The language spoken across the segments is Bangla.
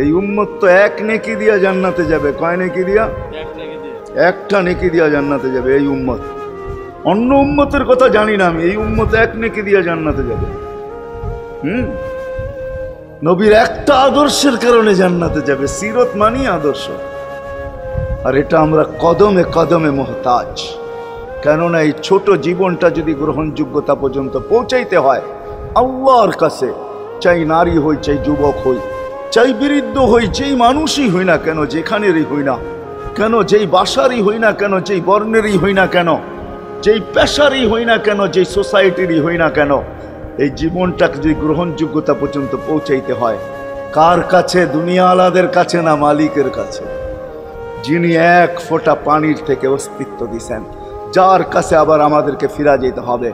এই উম্মত তো এক নেকি দিয়া জান্নাতে যাবে। কয় নেকি দিয়া? একটা নেকি দিয়া জান্নাতে যাবে এই উম্মত। অন্য উম্মতের কথা জানি না আমি, এই উম্মত এক নেকি দিয়া জান্নাতে যাবে। নবীর একটা আদর্শের কারণে জান্নাতে যাবে। সিরত মানি আদর্শ। আর এটা আমরা কদমে কদমে মুহতাজ। কেননা এই ছোট জীবনটা যদি গ্রহণযোগ্যতা পর্যন্ত পৌঁছাইতে হয় আল্লাহর কাছে, চাই নারী হই, চাই যুবক হই, চাই বৃদ্ধ হই, যেই মানুষই হই না কেন, যেখানেরই হই না কেন, যেই বাসারই হই না কেন, যেই বর্ণেরই হই না কেন, যেই পেশারই হই না কেন, যেই সোসাইটিরই হই না কেন, এই জীবনটাকে যদি গ্রহণযোগ্যতা পর্যন্ত পৌঁছাইতে হয় কার কাছে? দুনিয়া আলাদের কাছে না, মালিকের কাছে, যিনি এক ফোঁটা পানির থেকে অস্তিত্ব দিছেন, যার কাছে আবার আমাদেরকে ফিরা যেতে হবে।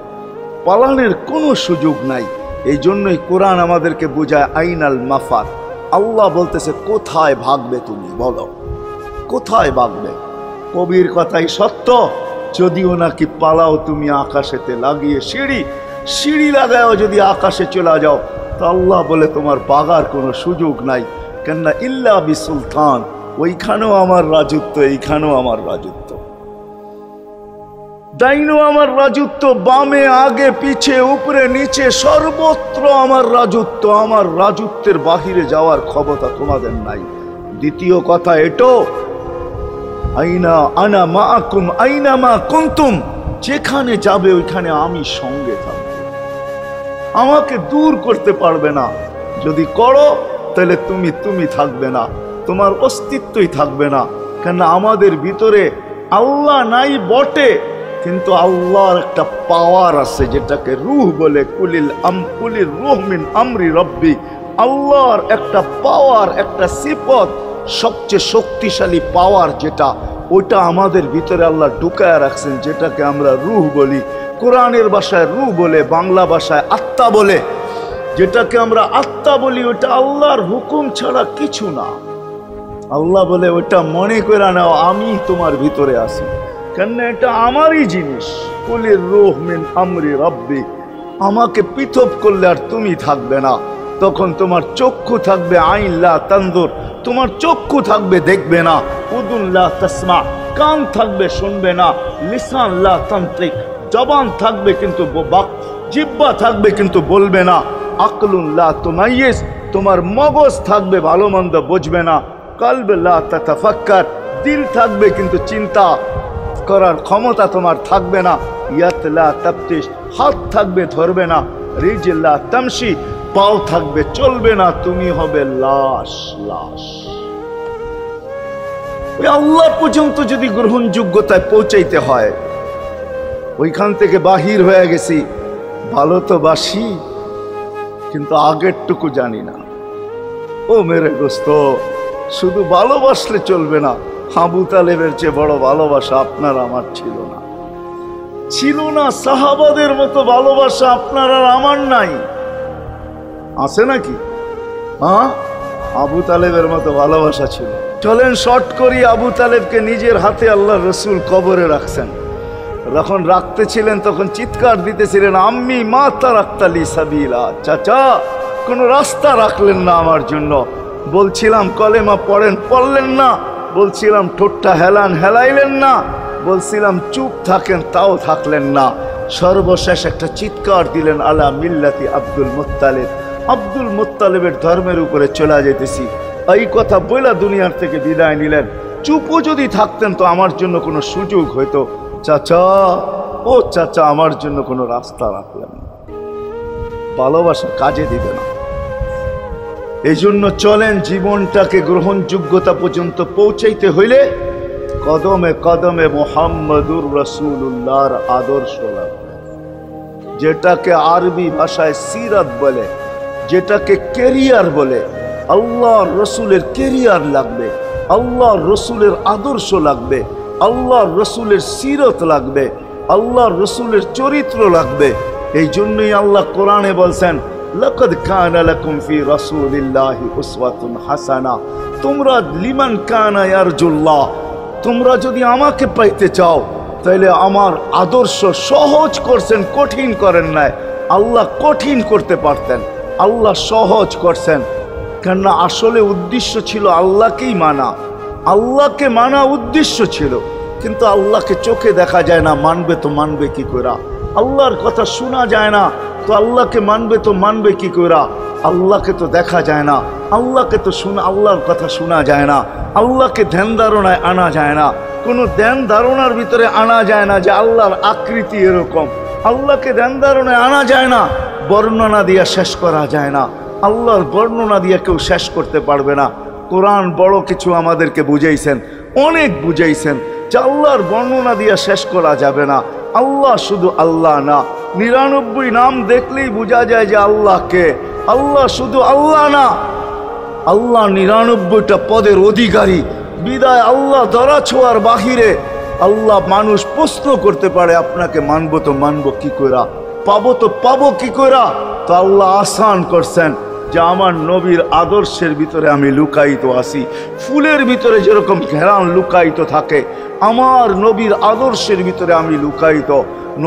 পালানের কোনো সুযোগ নাই। এই জন্যই কোরআন আমাদেরকে বোঝায় আইনাল মাফার। আল্লাহ বলতেছে কোথায় ভাগবে তুমি, বলো কোথায় ভাগবে? কবির কথাই সত্য, যদিও নাকি পালাও তুমি আকাশেতে লাগিয়ে সিঁড়ি লাগাও যদি আকাশে চলে যাও, তো আল্লাহ বলে তোমার বাগার কোনো সুযোগ নাই। কেননা ইল্লা বি সুলতান, ওইখানেও আমার রাজত্ব, এইখানেও আমার রাজত্ব, ডাইনো আমার রাজত্ব, বামে আগে পিছে উপরে নিচে সর্বত্র আমার রাজত্ব। আমার রাজত্বের বাহিরে যাওয়ার ক্ষমতা তোমাদের নাই। দ্বিতীয় কথা এটো, আইনা আনা মাআকুম আইনা মা কুনতুম, যেখানে যাবে ওইখানে আমি সঙ্গে থাকব। আমাকে দূর করতে পারবে না। যদি করো তাহলে তুমি থাকবে না, তোমার অস্তিত্বই থাকবে না। কেন আমাদের ভিতরে আল্লাহ নাই বটে, কিন্তু আল্লাহর একটা পাওয়ার আছে যেটাকে রূহ বলে। কুলির রূহ মিন আমরি রব্বি। আল্লাহর একটা পাওয়ার, একটা সিফত, সবচেয়ে শক্তিশালী পাওয়ার যেটা, ওইটা আমাদের ভিতরে আল্লাহ ঢুকায় রাখছেন, যেটাকে আমরা রূহ বলি। কোরআনের ভাষায় রূহ বলে, বাংলা ভাষায় আত্মা বলে। যেটাকে আমরা আত্মা বলি ওটা আল্লাহর হুকুম ছাড়া কিছু না। আল্লাহ বলে ওটা মনে করে নাও আমি তোমার ভিতরে আছি, কেন এটা আমারই জিনিস। কুলির রূহ মিন আমরি রব্বি। আমাকে পৃথক করলে আর তুমি থাকবে না। তখন তোমার চক্ষু থাকবে আইন লা তানজুর, তোমার চক্ষু থাকবে দেখবে না। উদুন লা তাসমা, কান থাকবে শুনবে না। লিসান লা তান্তিক, জবান থাকবে কিন্তু জিহ্বা থাকবে কিন্তু বলবে না। আকলুন লা তুমাইয়িজ, তোমার মগজ থাকবে ভালো মন্দ বুঝবে না। কলব লা তাতাফাক্কার, দিল থাকবে কিন্তু চিন্তা করার ক্ষমতা তোমার থাকবে না। ইয়াত লা তাফতিশ, হাত থাকবে ধরবে না। রিজল লা তামশি, পাও থাকবে চলবে না। তুমি হবে লাশ। আল্লাহ পর্যন্ত যদি গ্রহণযোগ্যতায় পৌঁছাইতে হয়, ওইখান থেকে বাহির হয়ে গেছি। ভালো তো বাসি, কিন্তু আগেরটুকু জানি না। ও মেরে দোস্ত, শুধু ভালোবাসলে চলবে না। আবু তালেবের চেয়ে বড় ভালোবাসা আপনার আমার ছিল না। সাহাবাদের মতো ভালোবাসা আপনার আর আমার নাই। আছে নাকি? হ্যাঁ, আবু তালেবের মতো ভালোবাসা ছিল। চলেন শর্ট করি। আবু তালেবকে নিজের হাতে আল্লাহ রসুল কবরে রাখছেন। যখন রাখতেছিলেন তখন চিৎকার দিতেছিলেন, আম্মি মা তারাক্তালি সাবিলা, চাচা কোনো রাস্তা রাখলেন না আমার জন্য। বলছিলাম কলেমা পড়লেন না। বলছিলাম ঠোঁটটা হেলাইলেন না। বলছিলাম চুপ থাকেন, তাও থাকলেন না। সর্বশেষ একটা চিৎকার দিলেন, আলা মিল্লাতি আব্দুল মুত্তালিব, আব্দুল মুত্তালিবের ধর্মের উপরে চলে যেতেছি। এই কথা বইলা দুনিয়ার থেকে বিদায় নিলেন। চুপও যদি থাকতেন তো আমার জন্য কোনো সুযোগ হইতো। চাচা, ও চাচা, আমার জন্য কোনো রাস্তা রাখলেন না। ভালোবাসা কাজে দিবে না। এই জন্য চলেন, জীবনটাকে গ্রহণযোগ্যতা পর্যন্ত পৌঁছাইতে হইলে কদমে কদমে মুহাম্মদুর রাসূলুল্লাহর আদর্শ লাগবে। যেটাকে আরবি ভাষায় সিরাত বলে, যেটাকে কেরিয়ার বলে। আল্লাহর রসুলের কেরিয়ার লাগবে, আল্লাহর রসুলের আদর্শ লাগবে, আল্লাহর রসুলের সিরত লাগবে, আল্লাহর রসুলের চরিত্র লাগবে। এই জন্যই আল্লাহ কোরআনে বলছেন, লাকাদ কানা লাকুম ফি রাসূলিল্লাহি উসওয়াতুন হাসানা। তোমরা লিমান কানা ইয়ারজুল্লাহ, তোমরা যদি আমাকে পাইতে চাও তাহলে আমার আদর্শ সহজ করছেন, কঠিন করেন নাই। আল্লাহ কঠিন করতে পারতেন, আল্লাহ সহজ করছেন। কেননা আসলে উদ্দেশ্য ছিল আল্লাহকেই মানা, আল্লাহকে মানা উদ্দেশ্য ছিল। কিন্তু আল্লাহকে চোখে দেখা যায় না, মানবে তো মানবে কি কইরা? আল্লাহর কথা শোনা যায় না, তো আল্লাহকে মানবে তো মানবে কি কইরা? আল্লাহকে তো দেখা যায় না, আল্লাহকে তো আল্লাহর কথা শোনা যায় না, আল্লাহকে ধ্যান ধারণায় আনা যায় না, কোনো ধ্যান ধারণার ভিতরে আনা যায় না যে আল্লাহর আকৃতি এরকম। আল্লাহকে ধ্যান ধারণায় আনা যায় না, বর্ণনা দিয়া শেষ করা যায় না। আল্লাহর বর্ণনা দিয়ে কেউ শেষ করতে পারবে না। কোরআন বড় কিছু আমাদেরকে বুঝাইছেন, অনেক বুঝাইছেন যে আল্লাহর বর্ণনা দিয়ে শেষ করা যাবে না। আল্লাহ শুধু আল্লাহ না, 99 নাম দেখলেই বোঝা যায় যে আল্লাহকে। আল্লাহ শুধু আল্লাহ না, আল্লাহ 99টা পদের অধিকারী। বিদায় আল্লাহ ধরা ছোঁয়ার বাহিরে আল্লাহ মানুষ প্রশ্ন করতে পারে, আপনাকে মানবো তো মানবো কি কইরা, পাবো তো পাবো কি কইরা? তো আল্লাহ আসান করছেন যে আমার নবীর আদর্শের ভিতরে আমি লুকায়িত আছি। ফুলের ভিতরে যেরকম ঘেরান লুকায়িত থাকে, আমার নবীর আদর্শের ভিতরে আমি লুকায়িত।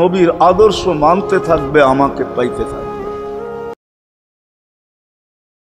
নবীর আদর্শ মানতে থাকবে, আমাকে পাইতে থাকবে।